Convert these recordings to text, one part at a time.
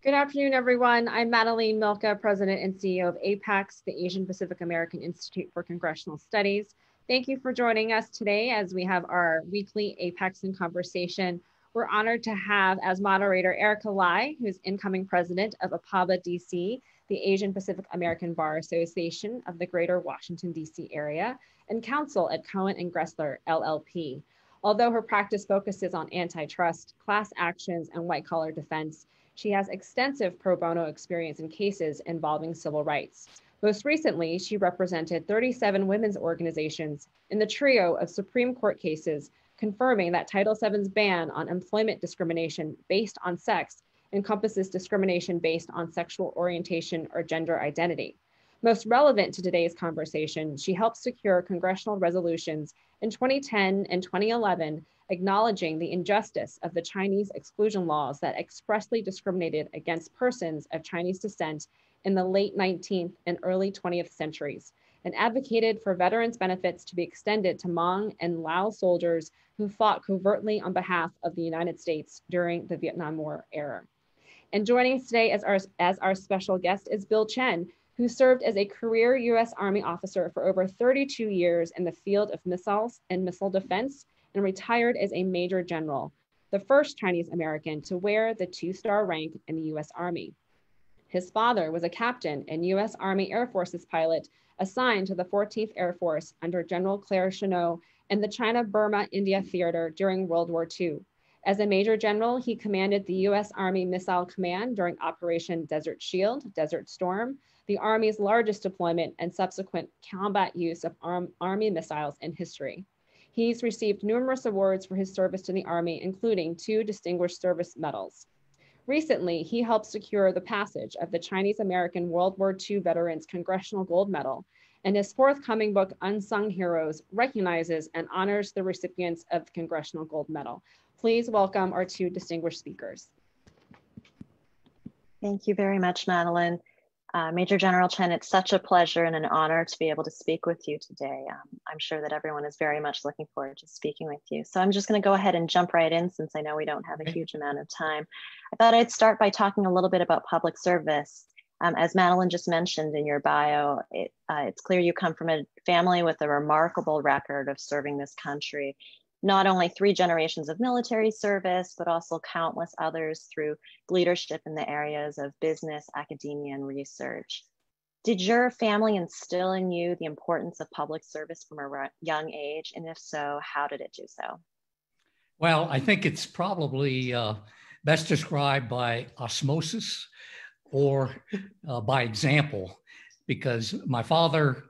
Good afternoon, everyone. I'm Madeline Milka, President and CEO of APACS, the Asian Pacific American Institute for Congressional Studies. Thank you for joining us today as we have our weekly APACS in Conversation. We're honored to have as moderator Erica Lai, who's incoming president of APABA DC, the Asian Pacific American Bar Association of the Greater Washington, DC area, and counsel at Cohen and Gressler, LLP. Although her practice focuses on antitrust, class actions, and white-collar defense, she has extensive pro bono experience in cases involving civil rights. Most recently, she represented 37 women's organizations in the trio of Supreme Court cases confirming that Title VII's ban on employment discrimination based on sex encompasses discrimination based on sexual orientation or gender identity. Most relevant to today's conversation, she helped secure congressional resolutions in 2010 and 2011 acknowledging the injustice of the Chinese exclusion laws that expressly discriminated against persons of Chinese descent in the late 19th and early 20th centuries, and advocated for veterans' benefits to be extended to Hmong and Lao soldiers who fought covertly on behalf of the United States during the Vietnam War era. And joining us today as our special guest is Bill Chen, who served as a career U.S. Army officer for over 32 years in the field of missiles and missile defense, and retired as a Major General, the first Chinese American to wear the 2-star rank in the U.S. Army. His father was a captain and U.S. Army Air Forces pilot assigned to the 14th Air Force under General Claire Chennault in the China-Burma-India theater during World War II. As a Major General, he commanded the U.S. Army Missile Command during Operation Desert Shield, Desert Storm, the Army's largest deployment and subsequent combat use of Army missiles in history. He's received numerous awards for his service to the Army, including 2 Distinguished Service Medals. Recently, he helped secure the passage of the Chinese American World War II Veterans Congressional Gold Medal, and his forthcoming book, Unsung Heroes, recognizes and honors the recipients of the Congressional Gold Medal. Please welcome our 2 distinguished speakers. Thank you very much, Madeline. Major General Chen, it's such a pleasure and an honor to be able to speak with you today. I'm sure that everyone is very much looking forward to speaking with you. So I'm just going to go ahead and jump right in since I know we don't have a huge amount of time. I thought I'd start by talking a little bit about public service. As Madeline just mentioned in your bio, it's clear you come from a family with a remarkable record of serving this country. Not only 3 generations of military service, but also countless others through leadership in the areas of business, academia, and research. Did your family instill in you the importance of public service from a young age? And if so, how did it do so? Well, I think it's probably best described by osmosis or by example, because my father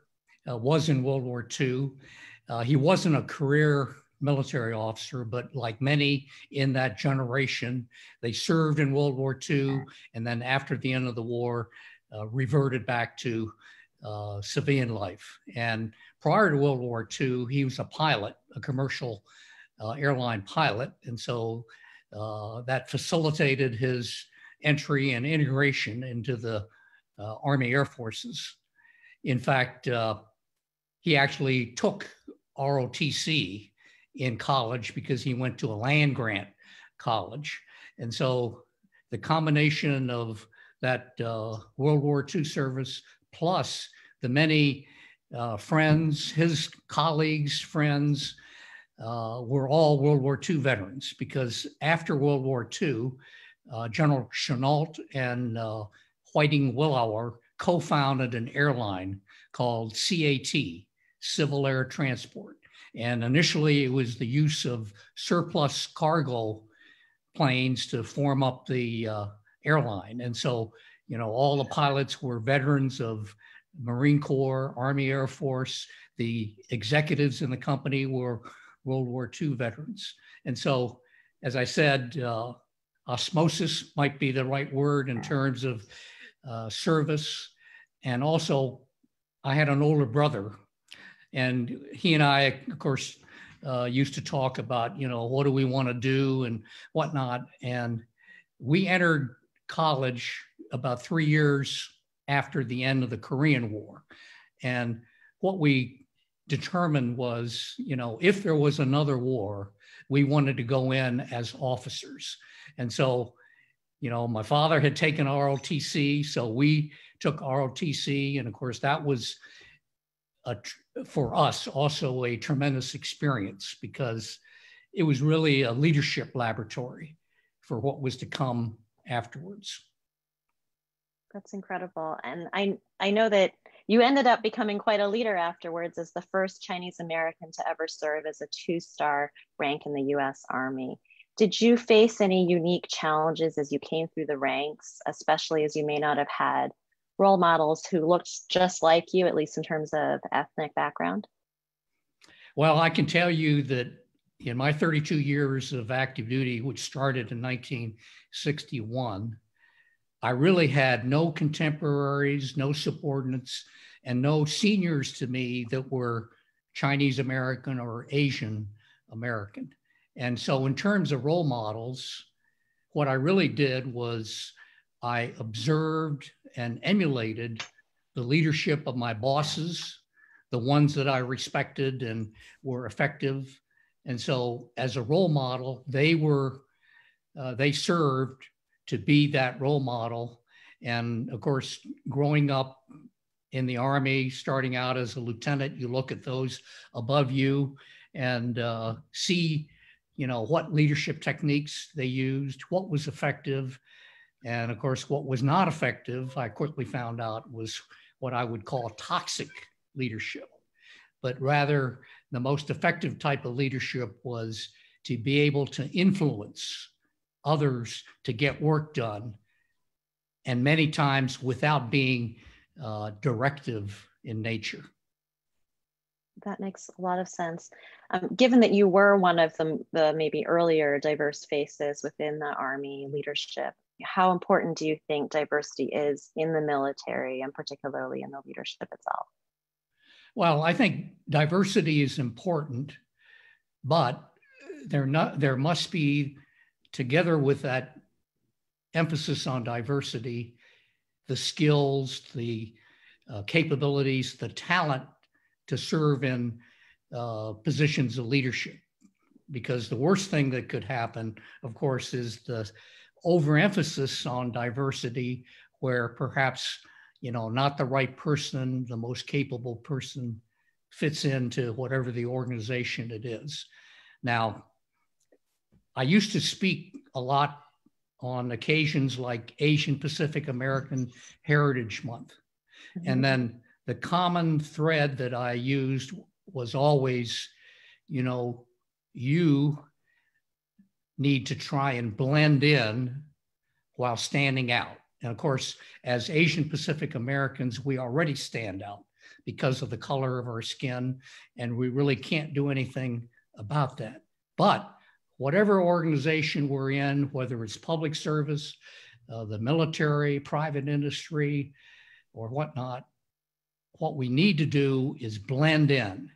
was in World War II. He wasn't a career military officer, but like many in that generation, they served in World War II, and then after the end of the war, reverted back to civilian life. And prior to World War II, he was a pilot, a commercial airline pilot, and so that facilitated his entry and integration into the Army Air Forces. In fact, he actually took ROTC in college because he went to a land grant college. And so the combination of that World War II service plus the many friends, his colleagues, friends, were all World War II veterans, because after World War II, General Chennault and Whiting Willauer co-founded an airline called CAT, Civil Air Transport. And initially it was the use of surplus cargo planes to form up the airline. And so, you know, all the pilots were veterans of Marine Corps, Army Air Force. The executives in the company were World War II veterans. And so, as I said, osmosis might be the right word in terms of service. And also, I had an older brother, and he and I, of course, used to talk about, you know, what do we want to do and whatnot. And we entered college about 3 years after the end of the Korean War. And what we determined was, you know, if there was another war, we wanted to go in as officers. And so, My father had taken ROTC, so we took ROTC. And of course, that was, for us, also a tremendous experience because it was really a leadership laboratory for what was to come afterwards. That's incredible. And I know that you ended up becoming quite a leader afterwards as the first Chinese American to ever serve as a 2-star rank in the US Army. Did you face any unique challenges as you came through the ranks, especially as you may not have had role models who looked just like you, at least in terms of ethnic background? Well, I can tell you that in my 32 years of active duty, which started in 1961, I really had no contemporaries, no subordinates, and no seniors to me that were Chinese American or Asian American. And so in terms of role models, what I really did was I observed and emulated the leadership of my bosses, the ones that I respected and were effective. And so as a role model, they served to be that role model. And of course, growing up in the Army, starting out as a lieutenant, you look at those above you and see, what leadership techniques they used, what was effective. And of course, what was not effective, I quickly found out, was what I would call toxic leadership. But rather, the most effective type of leadership was to be able to influence others to get work done, and many times without being directive in nature. That makes a lot of sense. Given that you were one of the maybe earlier diverse faces within the Army leadership, how important do you think diversity is in the military and particularly in the leadership itself? Well, I think diversity is important, but there must be, together with that emphasis on diversity, the skills, the capabilities, the talent to serve in positions of leadership. Because the worst thing that could happen, of course, is the overemphasis on diversity, where perhaps, not the right person, the most capable person fits into whatever the organization it is. Now, I used to speak a lot on occasions like Asian Pacific American Heritage Month. Mm-hmm. And then the common thread that I used was always, you need to try and blend in while standing out. And of course, as Asian Pacific Americans, we already stand out because of the color of our skin, and we really can't do anything about that. But whatever organization we're in, whether it's public service, the military, private industry, or whatnot, what we need to do is blend in.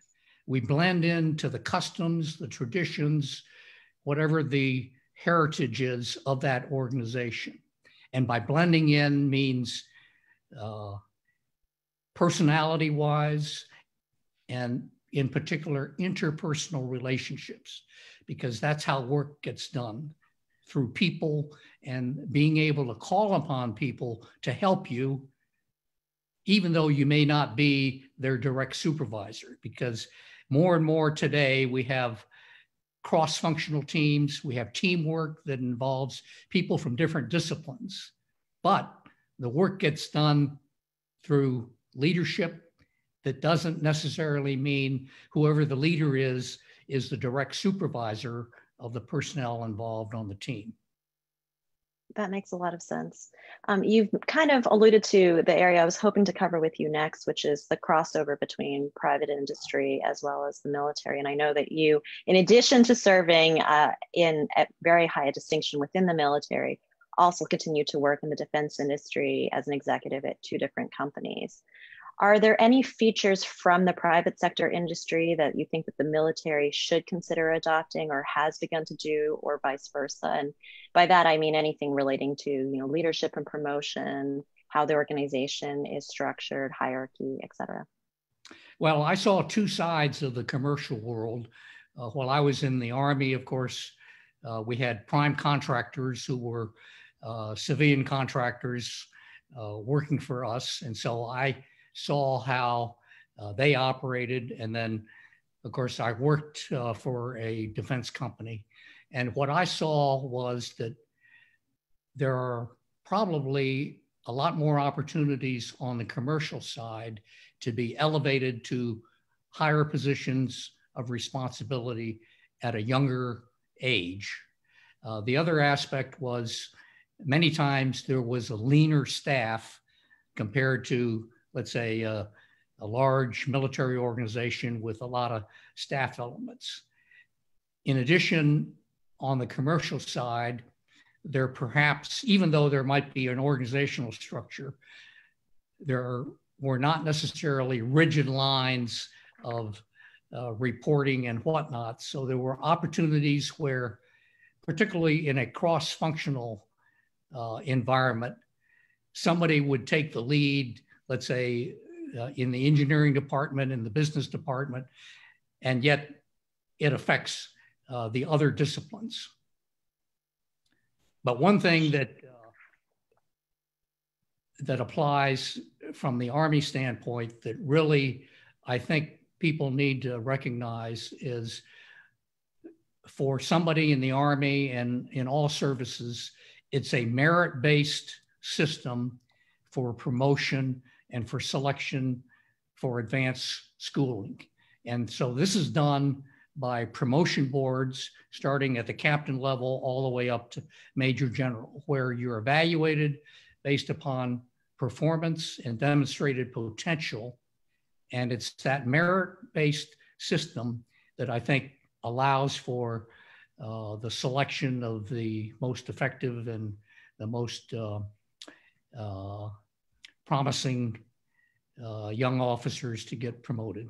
We blend into the customs, the traditions, whatever the heritage is of that organization. And by blending in means personality-wise, and in particular, interpersonal relationships, because that's how work gets done, through people and being able to call upon people to help you, even though you may not be their direct supervisor. Because more and more today, we have cross-functional teams, we have teamwork that involves people from different disciplines, but the work gets done through leadership. That doesn't necessarily mean whoever the leader is the direct supervisor of the personnel involved on the team. That makes a lot of sense. You've kind of alluded to the area I was hoping to cover with you next, which is the crossover between private industry as well as the military. And I know that you, in addition to serving at very high distinction within the military, also continue to work in the defense industry as an executive at 2 different companies. Are there any features from the private sector industry that you think that the military should consider adopting or has begun to do, or vice versa? And by that, I mean anything relating to leadership and promotion, how the organization is structured, hierarchy, et cetera. Well, I saw 2 sides of the commercial world. While I was in the Army, of course, we had prime contractors who were civilian contractors working for us. And so I saw how they operated. And then, of course, I worked for a defense company. And what I saw was that there are probably a lot more opportunities on the commercial side to be elevated to higher positions of responsibility at a younger age. The other aspect was many times there was a leaner staff compared to, let's say, a large military organization with a lot of staff elements. In addition, on the commercial side, there perhaps, even though there might be an organizational structure, there were not necessarily rigid lines of reporting and whatnot. So there were opportunities where, particularly in a cross-functional environment, somebody would take the lead, let's say in the engineering department, in the business department, and yet it affects the other disciplines. But one thing that applies from the Army standpoint that really I think people need to recognize is for somebody in the Army and in all services, it's a merit-based system for promotion and for selection for advanced schooling. And so this is done by promotion boards starting at the captain level all the way up to major general, where you're evaluated based upon performance and demonstrated potential. And it's that merit-based system that I think allows for the selection of the most effective and the most promising young officers to get promoted.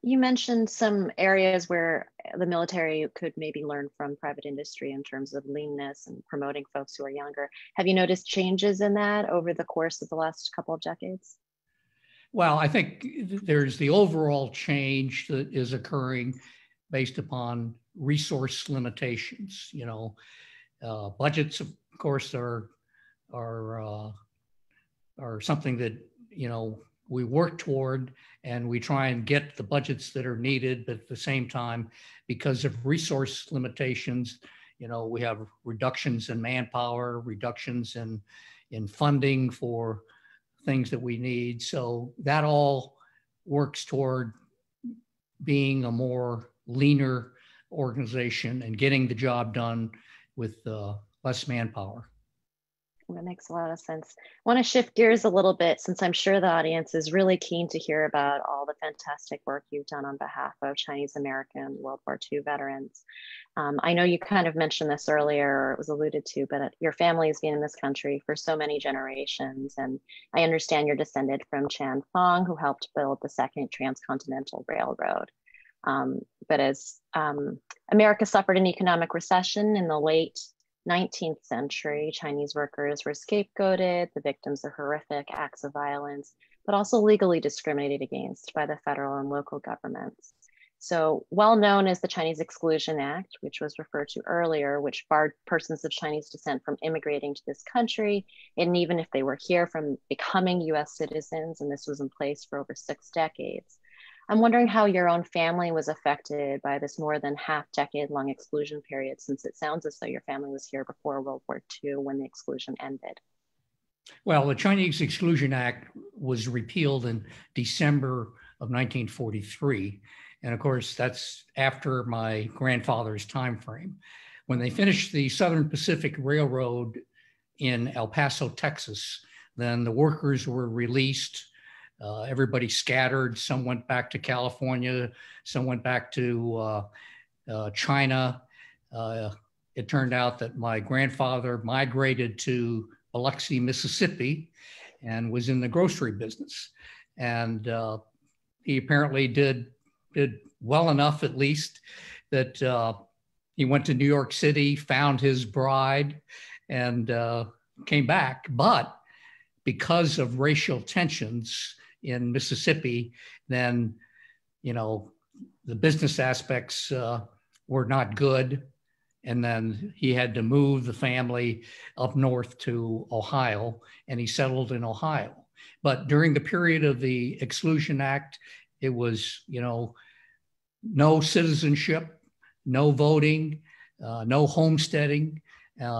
You mentioned some areas where the military could maybe learn from private industry in terms of leanness and promoting folks who are younger. Have you noticed changes in that over the course of the last couple of decades? Well, I think there's the overall change that is occurring based upon resource limitations. You know, budgets, of course, are something that, you know, we work toward, and we try and get the budgets that are needed. But at the same time, because of resource limitations, you know, we have reductions in manpower, reductions in funding for things that we need. So that all works toward being a more leaner organization and getting the job done with less manpower. That makes a lot of sense. I want to shift gears a little bit, since I'm sure the audience is really keen to hear about all the fantastic work you've done on behalf of Chinese American World War II veterans. I know you kind of mentioned this earlier, or it was alluded to, but your family has been in this country for so many generations. And I understand you're descended from Chan Fong, who helped build the second transcontinental railroad. But as America suffered an economic recession in the late 19th century, Chinese workers were scapegoated, the victims of horrific acts of violence, but also legally discriminated against by the federal and local governments. So, well known as the Chinese Exclusion Act, which was referred to earlier, which barred persons of Chinese descent from immigrating to this country, and even if they were here, from becoming US citizens, and this was in place for over 6 decades. I'm wondering how your own family was affected by this more than half-decade-long exclusion period, since it sounds as though your family was here before World War II when the exclusion ended. Well, the Chinese Exclusion Act was repealed in December of 1943. And of course, that's after my grandfather's time frame. When they finished the Southern Pacific Railroad in El Paso, Texas, then the workers were released. Everybody scattered. Some went back to California. Some went back to China. It turned out that my grandfather migrated to Biloxi, Mississippi, and was in the grocery business. And he apparently did well enough, at least, that he went to New York City, found his bride, and came back. But because of racial tensions in Mississippi, then, you know, the business aspects were not good. And then he had to move the family up north to Ohio, and he settled in Ohio. But during the period of the Exclusion Act, it was, no citizenship, no voting, no homesteading.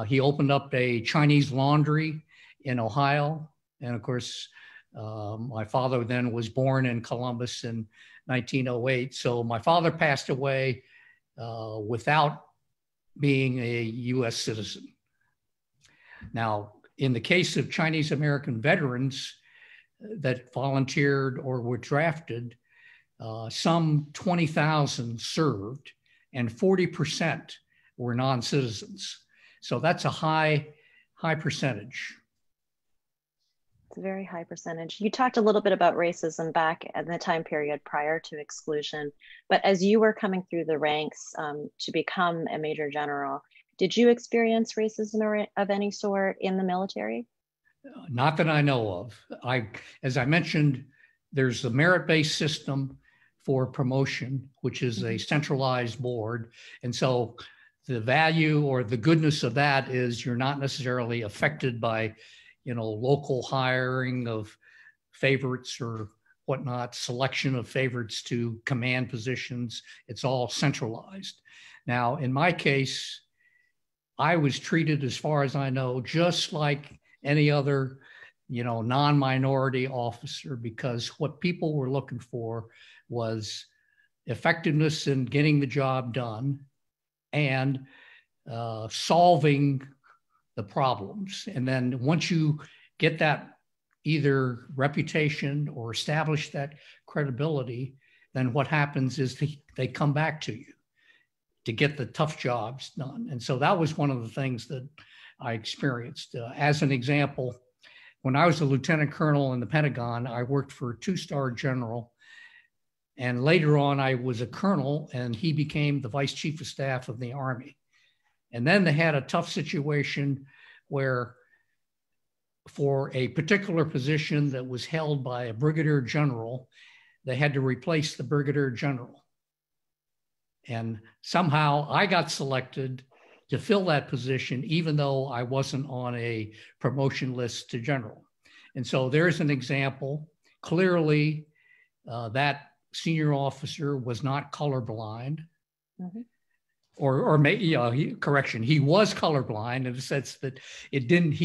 He opened up a Chinese laundry in Ohio. And of course, my father then was born in Columbus in 1908. So my father passed away without being a US citizen. Now, in the case of Chinese American veterans that volunteered or were drafted, some 20,000 served and 40% were non-citizens. So that's a high percentage. It's a very high percentage. You talked a little bit about racism back at the time period prior to exclusion, but as you were coming through the ranks to become a major general, did you experience racism of any sort in the military? Not that I know of. As I mentioned, there's the merit-based system for promotion, which is a centralized board. And so the value or the goodness of that is you're not necessarily affected by, local hiring of favorites or whatnot, selection of favorites to command positions. It's all centralized. Now, in my case, I was treated, as far as I know, just like any other, non-minority officer, because what people were looking for was effectiveness in getting the job done and solving the problems. And then once you get that either reputation or establish that credibility, then what happens is they come back to you to get the tough jobs done. And so that was one of the things that I experienced. As an example, when I was a lieutenant colonel in the Pentagon, I worked for a 2-star general. And later on, I was a colonel, and he became the vice chief of staff of the Army. And then they had a tough situation where, for a particular position that was held by a brigadier general, they had to replace the brigadier general. And somehow I got selected to fill that position, even though I wasn't on a promotion list to general. And so there's an example. Clearly, that senior officer was not colorblind. Mm-hmm. Correction, he was colorblind in the sense that he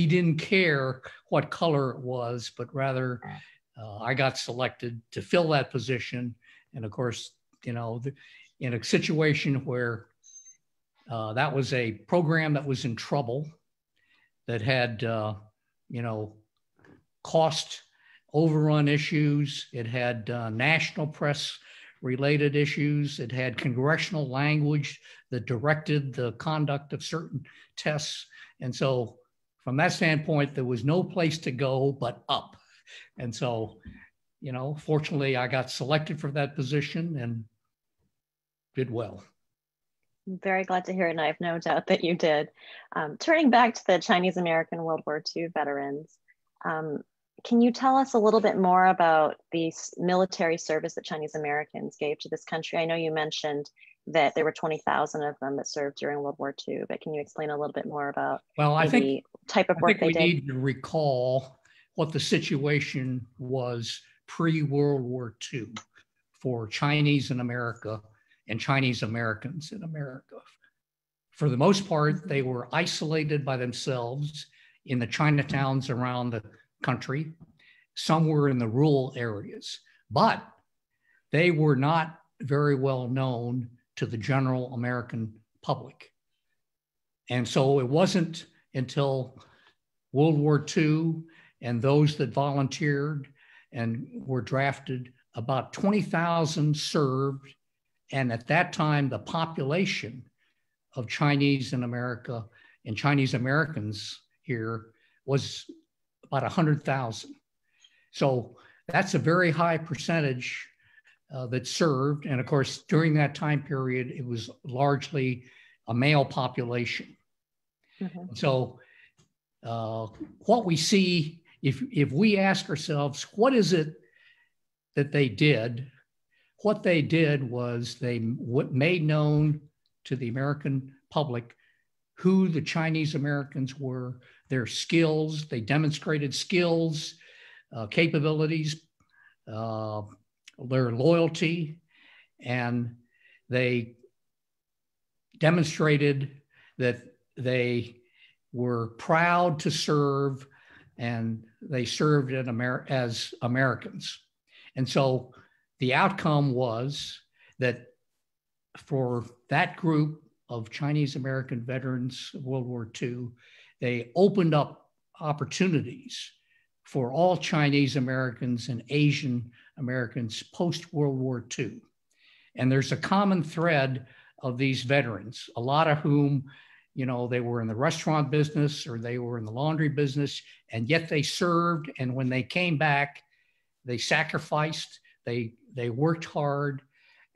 didn't care what color it was, but rather I got selected to fill that position. And of course, in a situation where that was a program that was in trouble, that had, cost overrun issues. It had national press related issues. It had congressional language that directed the conduct of certain tests. And so from that standpoint, there was no place to go but up. And so, fortunately, I got selected for that position and did well. I'm very glad to hear it, and I have no doubt that you did. Turning back to the Chinese American World War II veterans, can you tell us a little bit more about the military service that Chinese Americans gave to this country? I know you mentioned that there were 20,000 of them that served during World War II, but can you explain a little bit more about the type of work they did? We need to recall what the situation was pre-World War II for Chinese in America and Chinese Americans in America. For the most part, they were isolated by themselves in the Chinatowns around the country. Some were in the rural areas, but they were not very well known to the general American public. And so it wasn't until World War II and those that volunteered and were drafted, about 20,000 served. And at that time, the population of Chinese in America and Chinese Americans here was about 100,000. So that's a very high percentage that served. And of course, during that time period, it was largely a male population. Mm-hmm. So what we see, if we ask ourselves, what is it that they did? What they did was they made known to the American public who the Chinese Americans were, their skills. They demonstrated skills, capabilities, their loyalty, and they demonstrated that they were proud to serve, and they served as Americans. And so the outcome was that for that group of Chinese American veterans of World War II, they opened up opportunities for all Chinese Americans and Asian Americans post-World War II. And there's a common thread of these veterans, a lot of whom, you know, they were in the restaurant business or they were in the laundry business, and yet they served. And when they came back, they sacrificed, they worked hard.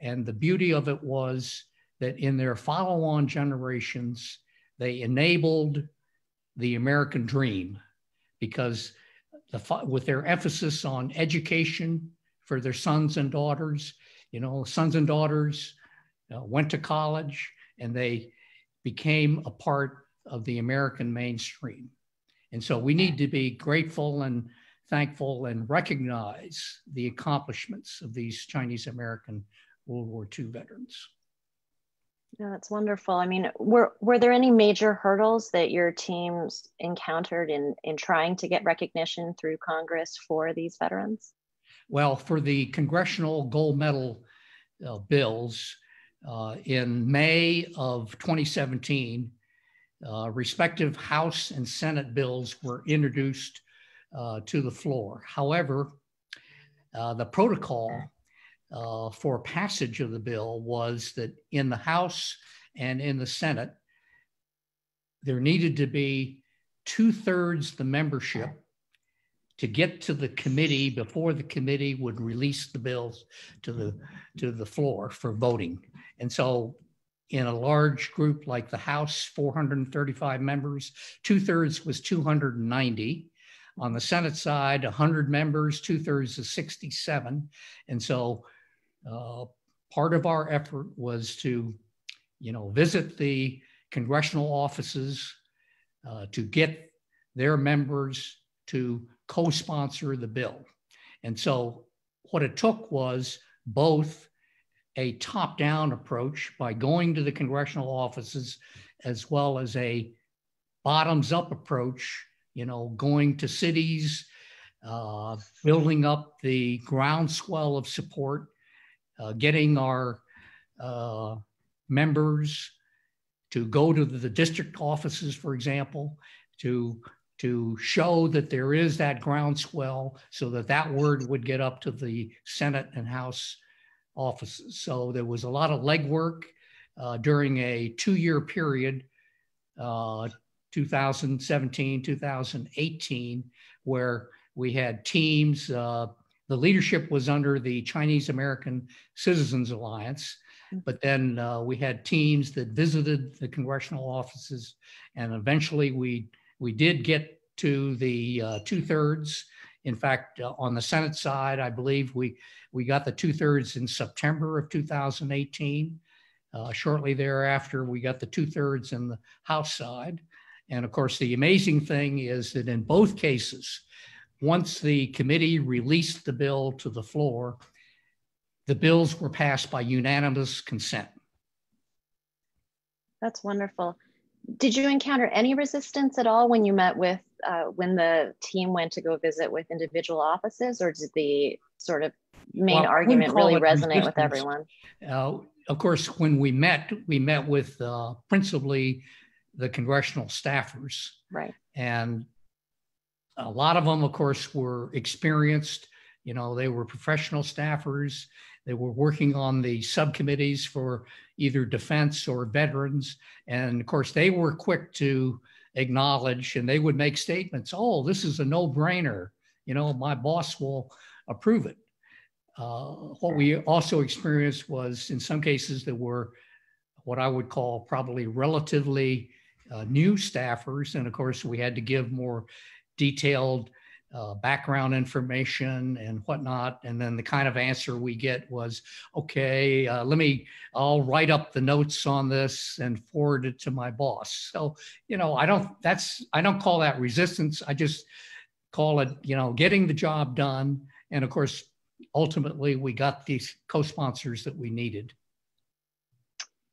And the beauty of it was that in their follow-on generations, they enabled the American dream, because with their emphasis on education for their sons and daughters, you know, sons and daughters went to college and they became a part of the American mainstream. And so we need to be grateful and thankful and recognize the accomplishments of these Chinese American World War II veterans. Yeah, that's wonderful. I mean, were there any major hurdles that your teams encountered in trying to get recognition through Congress for these veterans? Well, for the congressional gold medal bills, in May of 2017, respective House and Senate bills were introduced to the floor. However, the protocol for passage of the bill was that in the House and in the Senate, there needed to be 2/3 the membership to get to the committee before the committee would release the bills to the floor for voting. And so in a large group like the House, 435 members, 2/3 was 290. On the Senate side, 100 members, 2/3 is 67. And so part of our effort was to, you know, visit the congressional offices to get their members to co-sponsor the bill. And so what it took was both a top-down approach by going to the congressional offices, as well as a bottoms-up approach, you know, going to cities, building up the groundswell of support, getting our members to go to the district offices, for example, to show that there is that groundswell so that that word would get up to the Senate and House offices. So there was a lot of legwork during a 2-year period, 2017, 2018, where we had teams. The leadership was under the Chinese American Citizens Alliance, but then we had teams that visited the congressional offices, and eventually we did get to the 2/3. In fact, on the Senate side, I believe we got the 2/3 in September of 2018. Shortly thereafter, we got the 2/3 in the House side. And of course, the amazing thing is that in both cases, once the committee released the bill to the floor, the bills were passed by unanimous consent. That's wonderful. Did you encounter any resistance at all when you met with, when the team went to go visit with individual offices, or did the sort of main argument really resonate with everyone? Of course, when we met with principally the congressional staffers. Right. And a lot of them, of course, were experienced. You know, they were professional staffers. They were working on the subcommittees for either defense or veterans. And of course, they were quick to acknowledge, and they would make statements, oh, this is a no-brainer. You know, my boss will approve it. What we also experienced was, in some cases, there were what I would call probably relatively new staffers. And of course, we had to give more detailed background information and whatnot. And then the kind of answer we get was, okay, I'll write up the notes on this and forward it to my boss. So, I don't call that resistance. I just call it, getting the job done. And of course, ultimately we got these co-sponsors that we needed.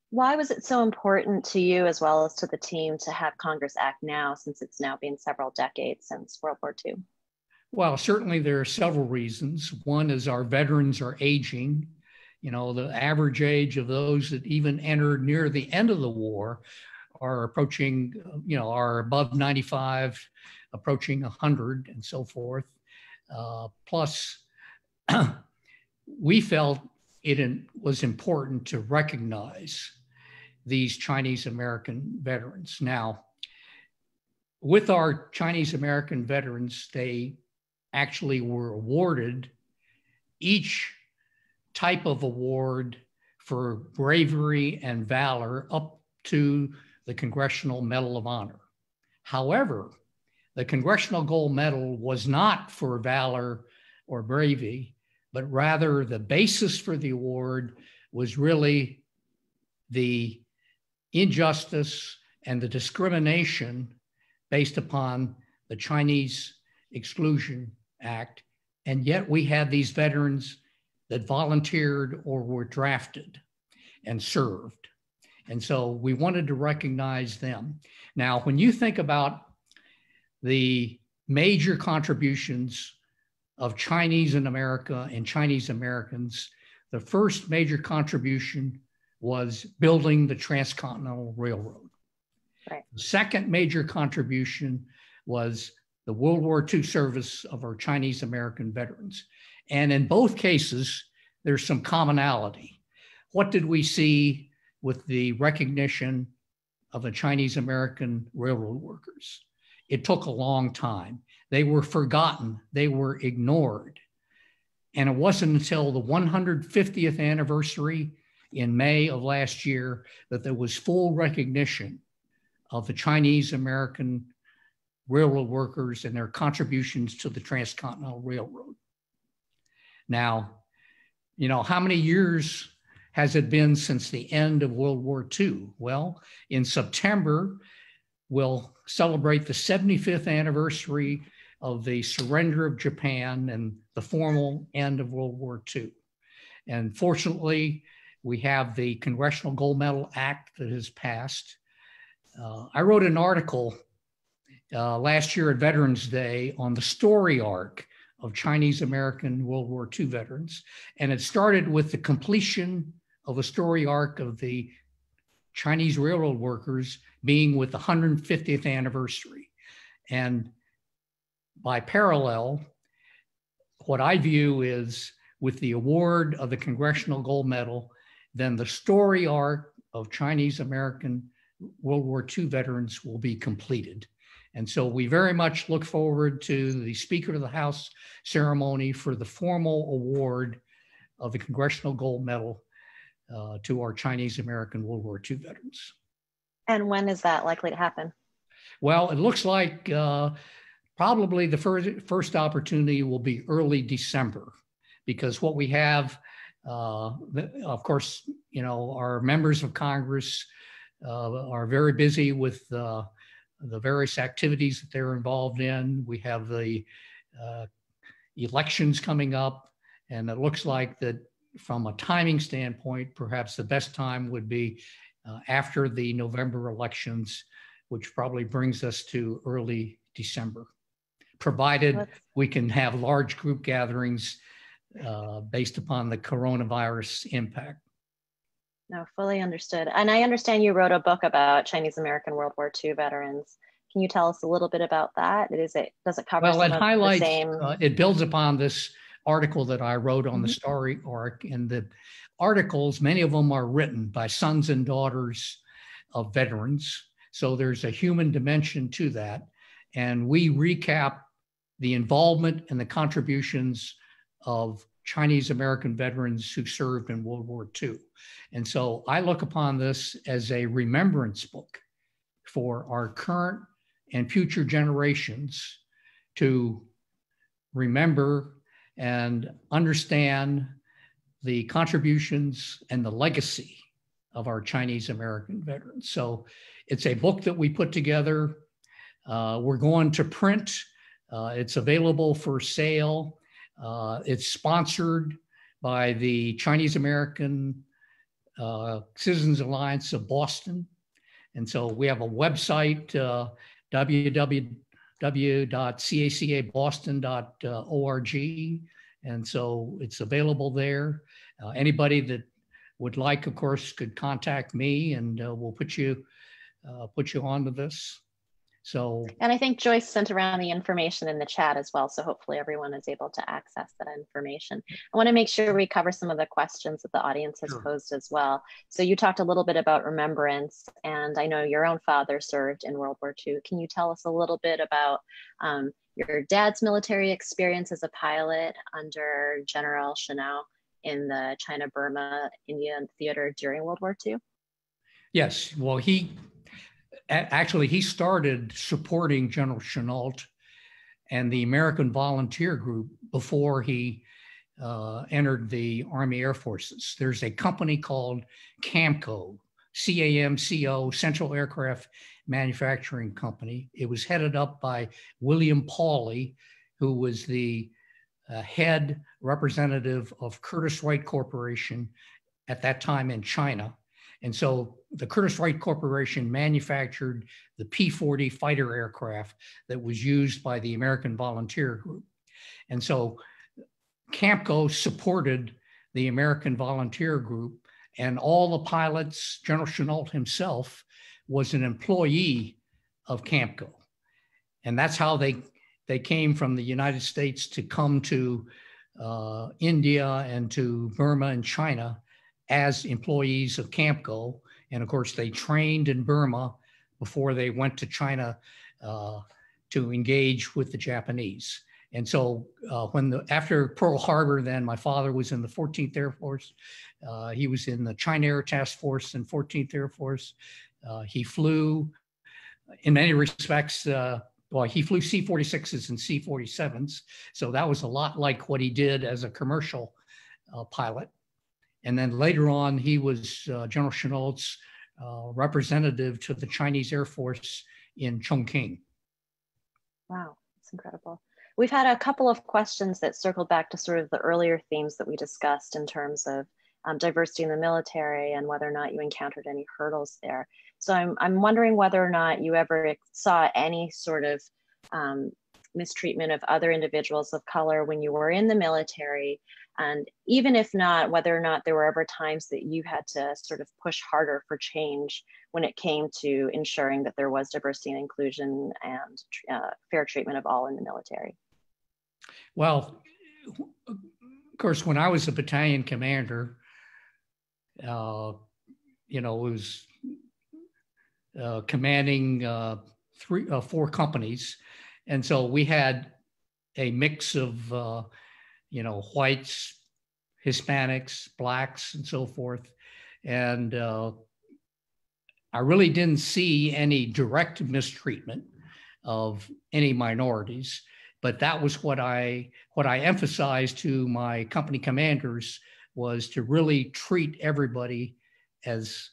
Why was it so important to you as well as to the team to have Congress act now, since it's now been several decades since World War II? Well, certainly there are several reasons. One is our veterans are aging. The average age of those that even entered near the end of the war are approaching, are above 95, approaching 100 and so forth. Plus, we felt it was important to recognize these Chinese American veterans. Now, with our Chinese American veterans, they actually were awarded each type of award for bravery and valor up to the Congressional Medal of Honor. However, the Congressional Gold Medal was not for valor or bravery, but rather the basis for the award was really the injustice and the discrimination based upon the Chinese Exclusion Act. And yet we had these veterans that volunteered or were drafted and served. And so we wanted to recognize them. Now, when you think about the major contributions of Chinese in America and Chinese Americans, the first major contribution was building the Transcontinental Railroad. Right. The second major contribution was the World War II service of our Chinese American veterans. And in both cases, there's some commonality. What did we see with the recognition of the Chinese American railroad workers? It took a long time. They were forgotten. They were ignored. And it wasn't until the 150th anniversary in May of last year that there was full recognition of the Chinese American railroad workers and their contributions to the Transcontinental Railroad. Now, how many years has it been since the end of World War II? Well, in September, we'll celebrate the 75th anniversary of the surrender of Japan and the formal end of World War II. And fortunately, we have the Congressional Gold Medal Act that has passed. I wrote an article last year at Veterans Day on the story arc of Chinese American World War II veterans. And it started with the completion of a story arc of the Chinese railroad workers being with the 150th anniversary. And by parallel, what I view is with the award of the Congressional Gold Medal, then the story arc of Chinese American World War II veterans will be completed. And so we very much look forward to the Speaker of the House ceremony for the formal award of the Congressional Gold Medal to our Chinese American World War II veterans. And when is that likely to happen? Well, it looks like probably the first opportunity will be early December, because what we have, of course, our members of Congress are very busy with the various activities that they're involved in. We have the elections coming up, and it looks like that from a timing standpoint, perhaps the best time would be after the November elections, which probably brings us to early December, provided we can have large group gatherings based upon the coronavirus impact. No, fully understood. And I understand you wrote a book about Chinese American World War II veterans. Can you tell us a little bit about that? Does it cover well, some it of highlights, the same? It builds upon this article that I wrote on the story arc, and the articles, many of them are written by sons and daughters of veterans. So there's a human dimension to that. And we recap the involvement and the contributions of Chinese American veterans who served in World War II. And so I look upon this as a remembrance book for our current and future generations to remember and understand the contributions and the legacy of our Chinese American veterans. So it's a book that we put together. We're going to print. It's available for sale. It's sponsored by the Chinese American Citizens Alliance of Boston. And so we have a website, www.cacaboston.org. And so it's available there. Anybody that would like, of course, could contact me, and we'll put you onto this. So, and I think Joyce sent around the information in the chat as well. So hopefully everyone is able to access that information. I want to make sure we cover some of the questions that the audience has posed as well. So you talked a little bit about remembrance, and I know your own father served in World War II. Can you tell us a little bit about your dad's military experience as a pilot under General Chennault in the China-Burma Indian Theater during World War II? Yes, well, he started supporting General Chennault and the American Volunteer Group before he entered the Army Air Forces. There's a company called CAMCO, CAMCO, Central Aircraft Manufacturing Company. It was headed up by William Pauley, who was the head representative of Curtiss-Wright Corporation at that time in China. And so the Curtiss-Wright Corporation manufactured the P-40 fighter aircraft that was used by the American Volunteer Group. And so CAMCO supported the American Volunteer Group, and all the pilots, General Chennault himself was an employee of CAMCO. And that's how they came from the United States to come to India and to Burma and China as employees of CAMCO. And of course, they trained in Burma before they went to China to engage with the Japanese. And so after Pearl Harbor, then my father was in the 14th Air Force. He was in the China Air Task Force and 14th Air Force. He flew, in many respects, he flew C-46s and C-47s. So that was a lot like what he did as a commercial pilot. And then later on, he was General Chennault's representative to the Chinese Air Force in Chongqing. Wow, that's incredible. We've had a couple of questions that circled back to sort of the earlier themes that we discussed in terms of diversity in the military and whether or not you encountered any hurdles there. So I'm wondering whether or not you ever saw any sort of mistreatment of other individuals of color when you were in the military, and even if not, whether or not there were ever times that you had to sort of push harder for change when it came to ensuring that there was diversity and inclusion and fair treatment of all in the military. Well, of course, when I was a battalion commander, it was commanding 4 companies. And so we had a mix of, whites, Hispanics, blacks, and so forth. And I really didn't see any direct mistreatment of any minorities, but that was what I emphasized to my company commanders, was to really treat everybody as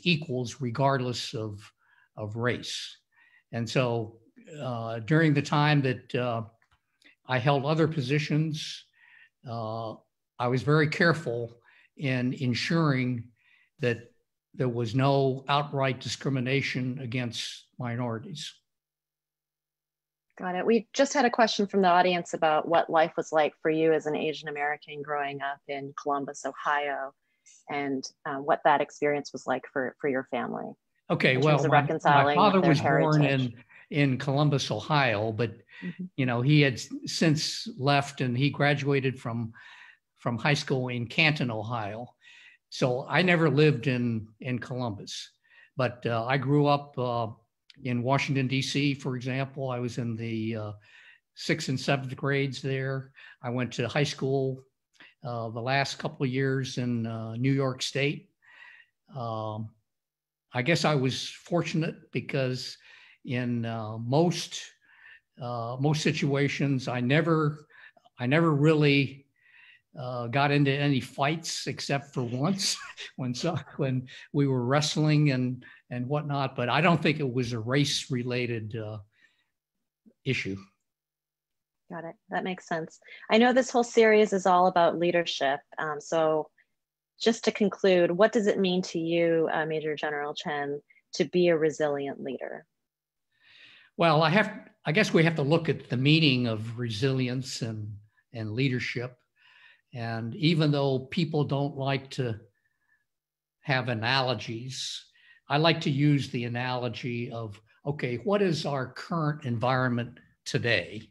equals, regardless of race. And so during the time that I held other positions, I was very careful in ensuring that there was no outright discrimination against minorities. Got it. We just had a question from the audience about what life was like for you as an Asian American growing up in Columbus, Ohio, and what that experience was like for your family. Okay, well, my father was born in Columbus, Ohio, but he had since left, and he graduated from high school in Canton, Ohio. So I never lived in Columbus, but I grew up in Washington, D.C., for example. I was in the 6th and 7th grades there. I went to high school the last couple of years in New York State. I guess I was fortunate because in most most situations, I never really got into any fights except for once when we were wrestling and whatnot. But I don't think it was a race related issue. Got it. That makes sense. I know this whole series is all about leadership. So just to conclude, what does it mean to you, Major General Chen, to be a resilient leader? Well, I guess we have to look at the meaning of resilience and leadership. And even though people don't like to have analogies, I like to use the analogy of, okay, what is our current environment today?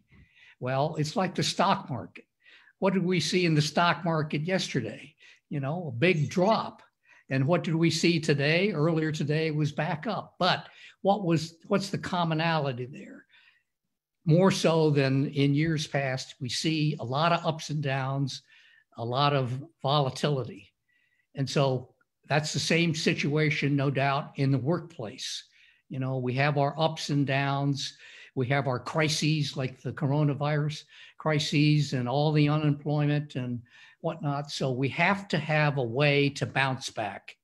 Well, it's like the stock market. What did we see in the stock market yesterday? You know, a big drop. And what did we see today? Earlier today was back up. But what's the commonality there? More so than in years past, we see a lot of ups and downs, a lot of volatility. And so that's the same situation, no doubt, in the workplace. You know, we have our ups and downs. We have our crises like the coronavirus crises and all the unemployment and whatnot. So we have to have a way to bounce back.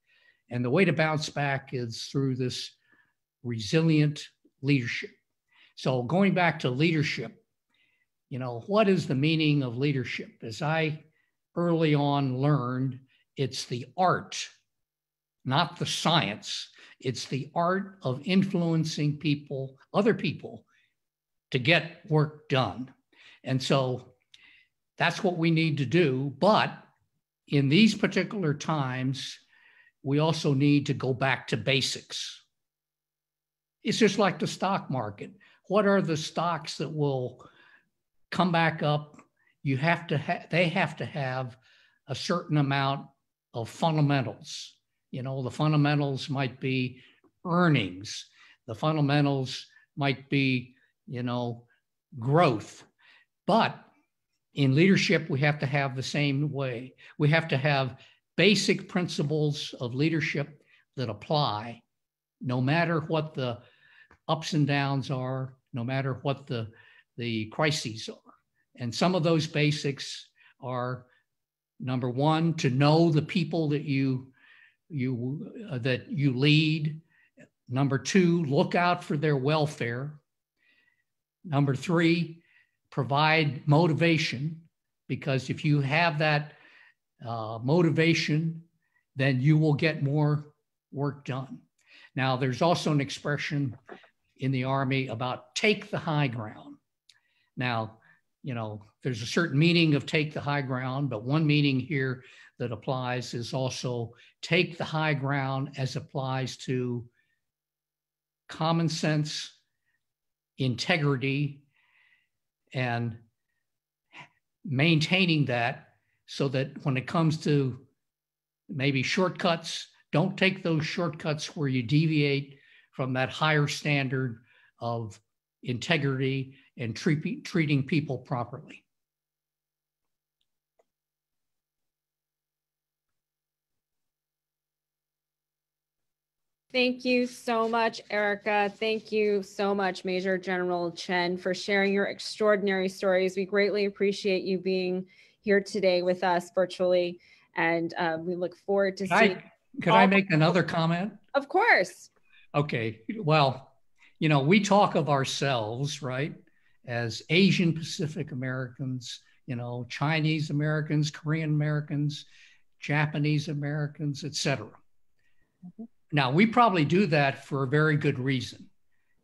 And the way to bounce back is through this resilient leadership. So going back to leadership, you know, what is the meaning of leadership? As I early on learned, it's the art, not the science. It's the art of influencing people, other people, to get work done. And so that's what we need to do. But in these particular times, we also need to go back to basics. It's just like the stock market. What are the stocks that will come back up? They have to have a certain amount of fundamentals. You know, the fundamentals might be earnings. The fundamentals might be, you know, growth. But in leadership, we have to have the same way. We have to have basic principles of leadership that apply no matter what the ups and downs are, no matter what the crises are. And some of those basics are, number one, to know the people that you lead. Number two, look out for their welfare. Number three, provide motivation, because if you have that motivation, then you will get more work done. Now, there's also an expression in the Army about take the high ground. Now, you know, there's a certain meaning of take the high ground, but one meaning here that applies is also take the high ground as applies to common sense, integrity, and maintaining that so that when it comes to maybe shortcuts, don't take those shortcuts where you deviate from that higher standard of integrity and treating people properly. Thank you so much, Erica. Thank you so much, Major General Chen, for sharing your extraordinary stories. We greatly appreciate you being here today with us virtually, and we look forward to seeing. Could I make another comment? Of course. Okay. Well, you know, we talk of ourselves, right, as Asian Pacific Americans, you know, Chinese Americans, Korean Americans, Japanese Americans, etc. Mm-hmm. Now, we probably do that for a very good reason.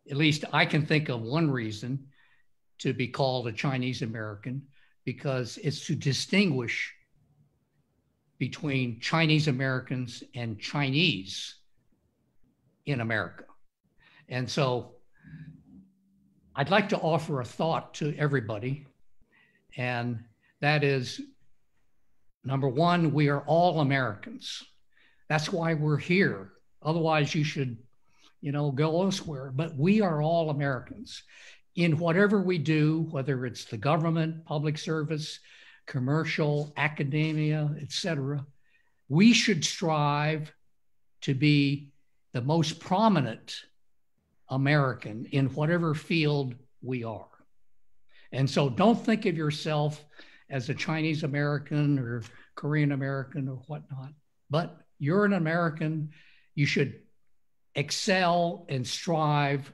At least I can think of one reason to be called a Chinese American, because it's to distinguish between Chinese Americans and Chinese in America. And so I'd like to offer a thought to everybody, and that is, number one, we are all Americans. That's why we're here. Otherwise, you should, you know, go elsewhere. But we are all Americans. In whatever we do, whether it's the government, public service, commercial, academia, etc., we should strive to be the most prominent American in whatever field we are. And so don't think of yourself as a Chinese American or Korean American or whatnot, but you're an American. You should excel and strive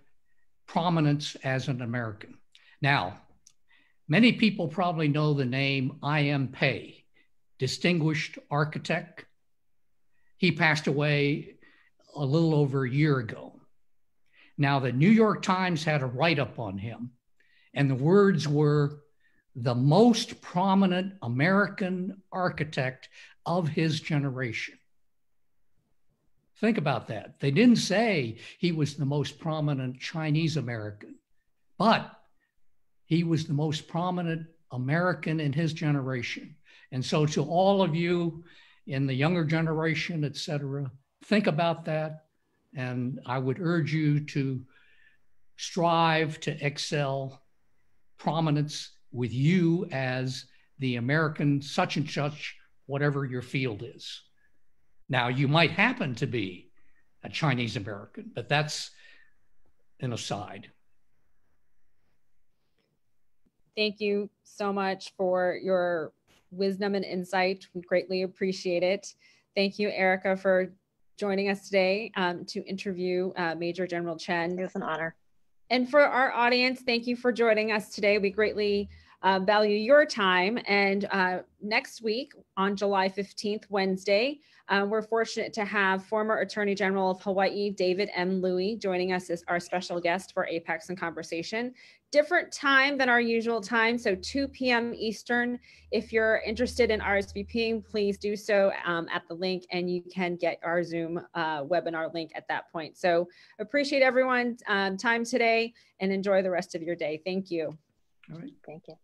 prominence as an American. Now, many people probably know the name I.M. Pei, distinguished architect. He passed away a little over a year ago. Now, the New York Times had a write-up on him, and the words were, the most prominent American architect of his generation. Think about that. They didn't say he was the most prominent Chinese American, but he was the most prominent American in his generation. And so to all of you in the younger generation, et cetera, think about that. And I would urge you to strive to excel prominence with you as the American such and such, whatever your field is. Now, you might happen to be a Chinese American, but that's an aside. Thank you so much for your wisdom and insight. We greatly appreciate it. Thank you, Erica, for joining us today to interview Major General Chen. It was an honor. And for our audience, thank you for joining us today. We greatly value your time. And next week on July 15th, Wednesday, we're fortunate to have former Attorney General of Hawaii, David M. Louie, joining us as our special guest for Apex in Conversation. Different time than our usual time, so 2 p.m. Eastern. If you're interested in RSVPing, please do so at the link, and you can get our Zoom webinar link at that point. So appreciate everyone's time today, and enjoy the rest of your day. Thank you. All right. Thank you.